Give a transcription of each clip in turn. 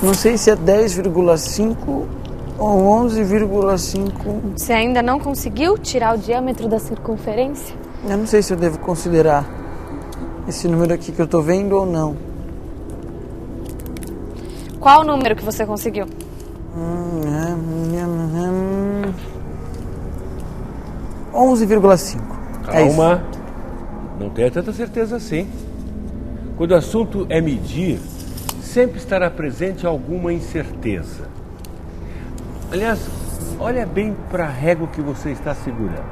Não sei se é 10,5 ou 11,5. Você ainda não conseguiu tirar o diâmetro da circunferência? Eu não sei se eu devo considerar esse número aqui que eu tô vendo ou não. Qual o número que você conseguiu? 11,5. Calma, não tenha tanta certeza assim. Quando o assunto é medir, sempre estará presente alguma incerteza. Aliás, olha bem para a régua que você está segurando.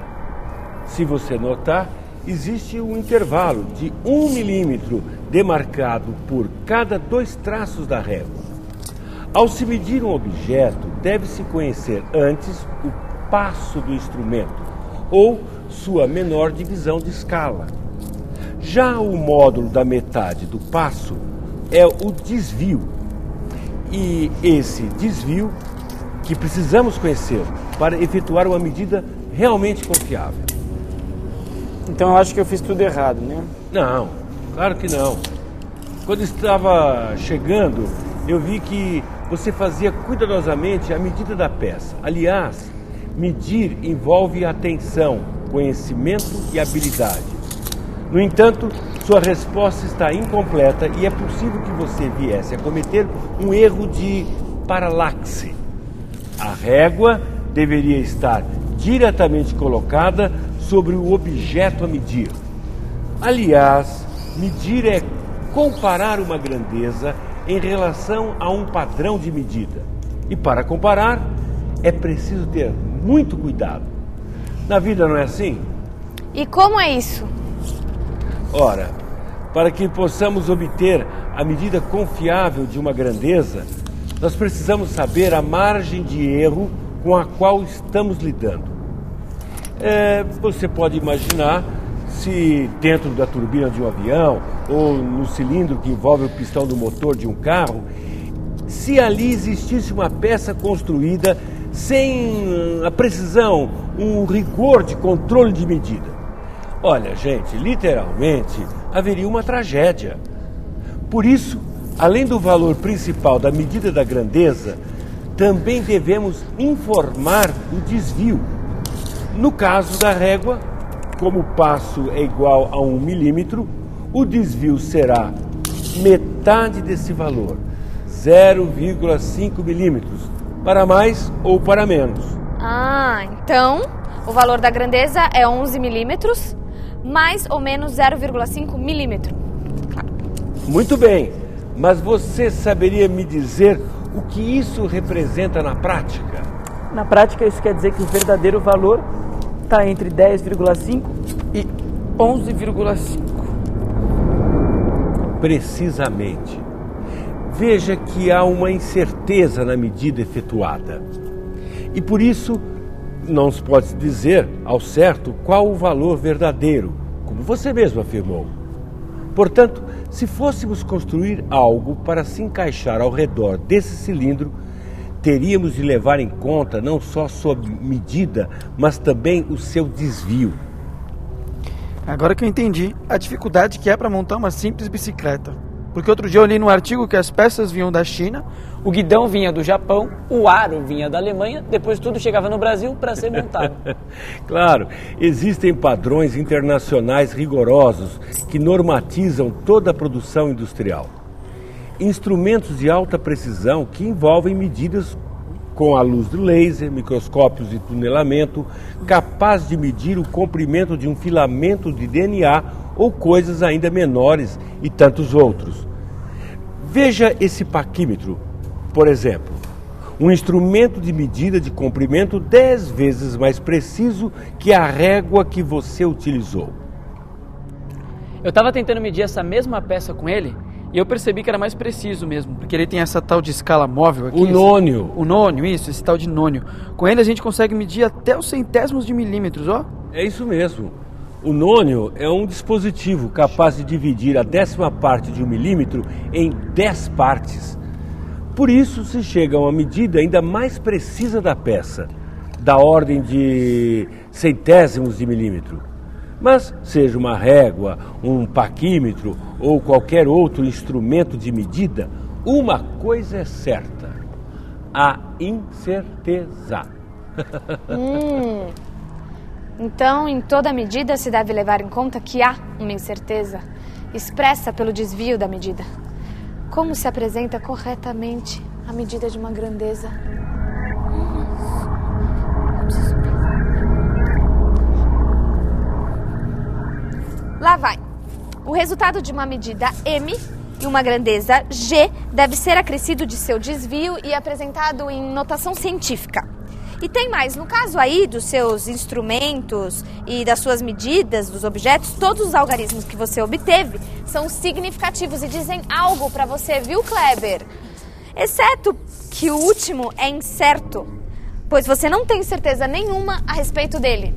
Se você notar, existe um intervalo de 1 milímetro demarcado por cada 2 traços da régua. Ao se medir um objeto, deve-se conhecer antes o passo do instrumento ou sua menor divisão de escala. Já o módulo da metade do passo é o desvio. E esse desvio que precisamos conhecer para efetuar uma medida realmente confiável. Então eu acho que eu fiz tudo errado, né? Não, claro que não. Quando estava chegando, eu vi que você fazia cuidadosamente a medida da peça. Aliás, medir envolve atenção, conhecimento e habilidade. No entanto, sua resposta está incompleta e é possível que você viesse a cometer um erro de paralaxe. A régua deveria estar diretamente colocada sobre o objeto a medir. Aliás, medir é comparar uma grandeza em relação a um padrão de medida. E para comparar, é preciso ter muito cuidado. Na vida não é assim? E como é isso? Ora, para que possamos obter a medida confiável de uma grandeza, nós precisamos saber a margem de erro com a qual estamos lidando. Você pode imaginar se dentro da turbina de um avião ou no cilindro que envolve o pistão do motor de um carro, se ali existisse uma peça construída sem a precisão, um rigor de controle de medida. Olha, gente, literalmente haveria uma tragédia. Por isso, além do valor principal da medida da grandeza, também devemos informar o desvio. No caso da régua, como o passo é igual a 1 milímetro, o desvio será metade desse valor, 0,5 milímetros, para mais ou para menos. Então o valor da grandeza é 11 milímetros, mais ou menos 0,5 milímetro. Claro. Muito bem, mas você saberia me dizer o que isso representa na prática? Na prática, isso quer dizer que o verdadeiro valor está entre 10,5 e 11,5. Precisamente. Veja que há uma incerteza na medida efetuada. E por isso, não se pode dizer ao certo qual o valor verdadeiro, como você mesmo afirmou. Portanto, se fôssemos construir algo para se encaixar ao redor desse cilindro, teríamos de levar em conta não só sua medida, mas também o seu desvio. Agora que eu entendi a dificuldade que é para montar uma simples bicicleta. Porque outro dia eu li num artigo que as peças vinham da China, o guidão vinha do Japão, o aro vinha da Alemanha, depois tudo chegava no Brasil para ser montado. Claro, existem padrões internacionais rigorosos que normatizam toda a produção industrial. Instrumentos de alta precisão que envolvem medidas com a luz do laser, microscópios de tunelamento, capaz de medir o comprimento de um filamento de DNA ou coisas ainda menores e tantos outros. Veja esse paquímetro, por exemplo, um instrumento de medida de comprimento 10 vezes mais preciso que a régua que você utilizou. Eu estava tentando medir essa mesma peça com ele e eu percebi que era mais preciso mesmo, porque ele tem essa tal de escala móvel aqui. O nônio. O nônio, isso, esse tal de nônio. Com ele a gente consegue medir até os centésimos de milímetros, ó. É isso mesmo. O nônio é um dispositivo capaz de dividir a 10ª parte de 1 milímetro em 10 partes. Por isso se chega a uma medida ainda mais precisa da peça, da ordem de centésimos de milímetro. Mas seja uma régua, um paquímetro ou qualquer outro instrumento de medida, Uma coisa é certa: a incerteza. Então, em toda medida, se deve levar em conta que há uma incerteza expressa pelo desvio da medida. Como se apresenta corretamente a medida de uma grandeza? Lá vai. O resultado de uma medida M e uma grandeza G deve ser acrescido de seu desvio e apresentado em notação científica. E tem mais, no caso aí dos seus instrumentos e das suas medidas, dos objetos, todos os algarismos que você obteve são significativos e dizem algo para você, viu, Kleber? Exceto que o último é incerto, pois você não tem certeza nenhuma a respeito dele.